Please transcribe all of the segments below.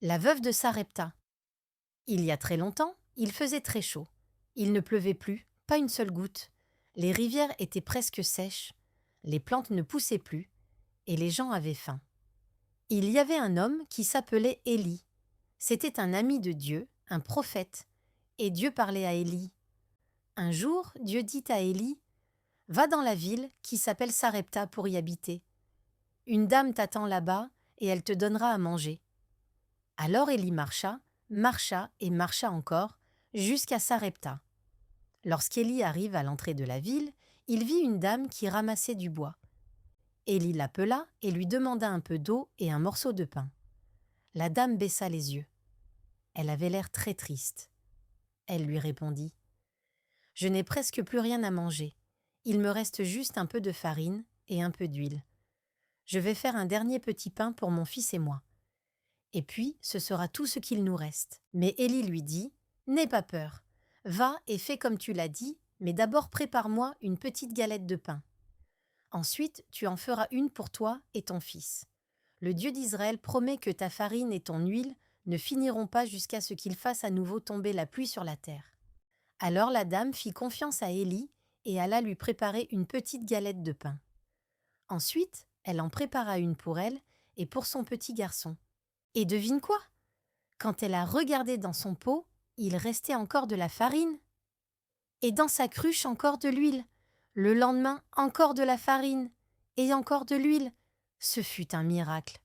La veuve de Sarepta. Il y a très longtemps, il faisait très chaud. Il ne pleuvait plus, pas une seule goutte. Les rivières étaient presque sèches, les plantes ne poussaient plus, et les gens avaient faim. Il y avait un homme qui s'appelait Élie. C'était un ami de Dieu, un prophète, et Dieu parlait à Élie. Un jour, Dieu dit à Élie, « Va dans la ville qui s'appelle Sarepta pour y habiter. Une dame t'attend là-bas, et elle te donnera à manger. » Alors Élie marcha, marcha et marcha encore, jusqu'à Sarepta. Lorsqu'Élie arrive à l'entrée de la ville, il vit une dame qui ramassait du bois. Élie l'appela et lui demanda un peu d'eau et un morceau de pain. La dame baissa les yeux. Elle avait l'air très triste. Elle lui répondit « Je n'ai presque plus rien à manger. Il me reste juste un peu de farine et un peu d'huile. Je vais faire un dernier petit pain pour mon fils et moi. Et puis, ce sera tout ce qu'il nous reste. » Mais Élie lui dit « N'aie pas peur. Va et fais comme tu l'as dit, mais d'abord prépare-moi une petite galette de pain. Ensuite, tu en feras une pour toi et ton fils. Le Dieu d'Israël promet que ta farine et ton huile ne finiront pas jusqu'à ce qu'il fasse à nouveau tomber la pluie sur la terre. » Alors la dame fit confiance à Élie et alla lui préparer une petite galette de pain. Ensuite, elle en prépara une pour elle et pour son petit garçon. Et devine quoi? Quand elle a regardé dans son pot, il restait encore de la farine. Et dans sa cruche encore de l'huile. Le lendemain, encore de la farine. Et encore de l'huile. Ce fut un miracle.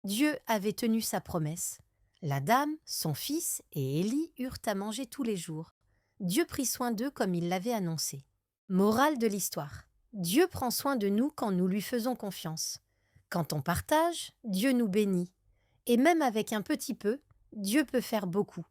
Dieu avait tenu sa promesse. La dame, son fils et Élie eurent à manger tous les jours. Dieu prit soin d'eux comme il l'avait annoncé. Morale de l'histoire. Dieu prend soin de nous quand nous lui faisons confiance. Quand on partage, Dieu nous bénit. Et même avec un petit peu, Dieu peut faire beaucoup.